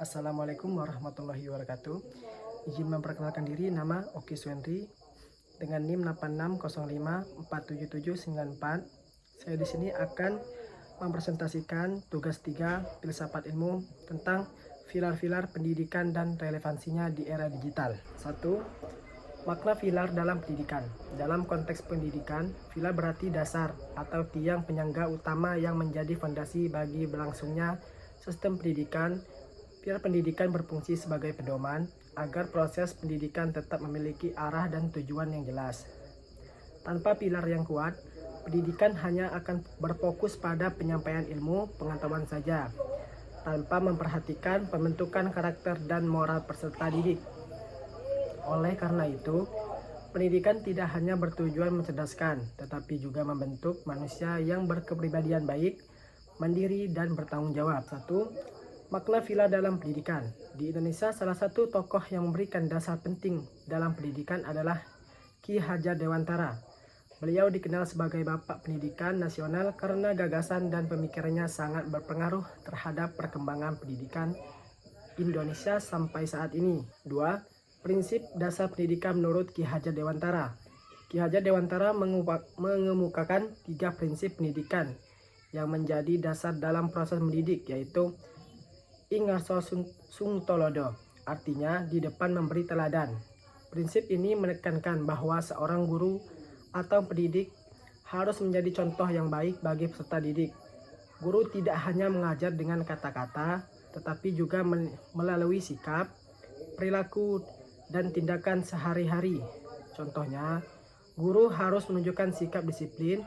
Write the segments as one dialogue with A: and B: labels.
A: Assalamualaikum warahmatullahi wabarakatuh. Izin memperkenalkan diri, nama Oki Swendri dengan NIM 8605477794. Saya di sini akan mempresentasikan tugas 3 filsafat ilmu tentang pilar-pilar pendidikan dan relevansinya di era digital. 1. Makna pilar dalam pendidikan. Dalam konteks pendidikan, pilar berarti dasar atau tiang penyangga utama yang menjadi fondasi bagi berlangsungnya sistem pendidikan. Pilar pendidikan berfungsi sebagai pedoman agar proses pendidikan tetap memiliki arah dan tujuan yang jelas. Tanpa pilar yang kuat, pendidikan hanya akan berfokus pada penyampaian ilmu pengetahuan saja, tanpa memperhatikan pembentukan karakter dan moral peserta didik. Oleh karena itu, pendidikan tidak hanya bertujuan mencerdaskan, tetapi juga membentuk manusia yang berkepribadian baik, mandiri, dan bertanggung jawab. 1. Makna pilar dalam pendidikan. Di Indonesia, salah satu tokoh yang memberikan dasar penting dalam pendidikan adalah Ki Hajar Dewantara. Beliau dikenal sebagai Bapak Pendidikan Nasional karena gagasan dan pemikirannya sangat berpengaruh terhadap perkembangan pendidikan Indonesia sampai saat ini. 2. Prinsip dasar pendidikan menurut Ki Hajar Dewantara. Ki Hajar Dewantara mengemukakan 3 prinsip pendidikan yang menjadi dasar dalam proses mendidik, yaitu Ingarso Sungtolodo, artinya di depan memberi teladan. Prinsip ini menekankan bahwa seorang guru atau pendidik harus menjadi contoh yang baik bagi peserta didik. Guru tidak hanya mengajar dengan kata-kata, tetapi juga melalui sikap, perilaku, dan tindakan sehari-hari. Contohnya, guru harus menunjukkan sikap disiplin,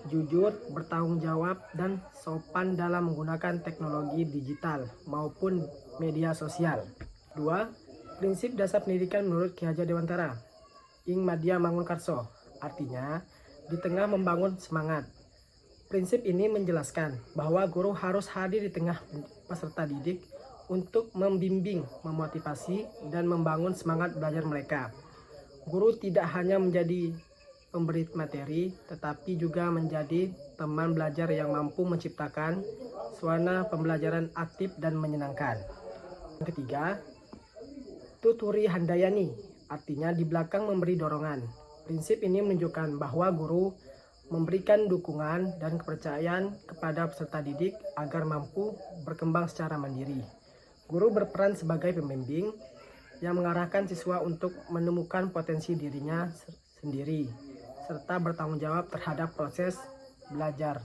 A: jujur, bertanggung jawab, dan sopan dalam menggunakan teknologi digital maupun media sosial. 2. Prinsip dasar pendidikan menurut Ki Hajar Dewantara. Ing Madya Mangunkarso, artinya di tengah membangun semangat. Prinsip ini menjelaskan bahwa guru harus hadir di tengah peserta didik untuk membimbing, memotivasi, dan membangun semangat belajar mereka. Guru tidak hanya menjadi pemberi materi, tetapi juga menjadi teman belajar yang mampu menciptakan suasana pembelajaran aktif dan menyenangkan. Yang ketiga, Tuturi Handayani, artinya di belakang memberi dorongan. Prinsip ini menunjukkan bahwa guru memberikan dukungan dan kepercayaan kepada peserta didik agar mampu berkembang secara mandiri. Guru berperan sebagai pembimbing yang mengarahkan siswa untuk menemukan potensi dirinya sendiri, serta bertanggung jawab terhadap proses belajar.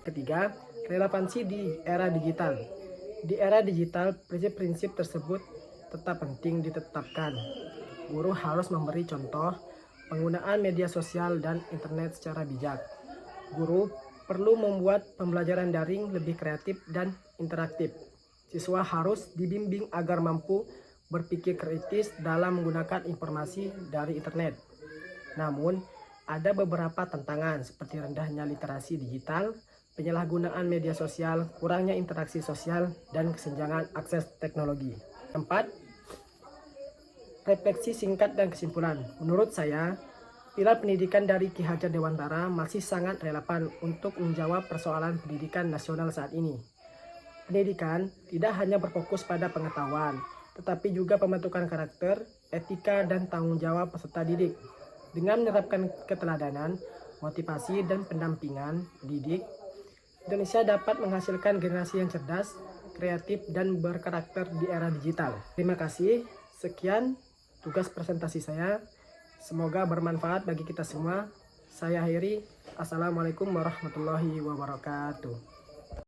A: Ketiga, relevansi di era digital. Di era digital, prinsip-prinsip tersebut tetap penting ditetapkan. Guru harus memberi contoh penggunaan media sosial dan internet secara bijak. Guru perlu membuat pembelajaran daring lebih kreatif dan interaktif. Siswa harus dibimbing agar mampu berpikir kritis dalam menggunakan informasi dari internet. Namun, ada beberapa tantangan seperti rendahnya literasi digital, penyalahgunaan media sosial, kurangnya interaksi sosial, dan kesenjangan akses teknologi. 4. Refleksi singkat dan kesimpulan. Menurut saya, pilar pendidikan dari Ki Hajar Dewantara masih sangat relevan untuk menjawab persoalan pendidikan nasional saat ini. Pendidikan tidak hanya berfokus pada pengetahuan, tetapi juga pembentukan karakter, etika, dan tanggung jawab peserta didik. Dengan menerapkan keteladanan, motivasi, dan pendampingan didik, Indonesia dapat menghasilkan generasi yang cerdas, kreatif, dan berkarakter di era digital. Terima kasih. Sekian tugas presentasi saya. Semoga bermanfaat bagi kita semua. Saya akhiri. Assalamualaikum warahmatullahi wabarakatuh.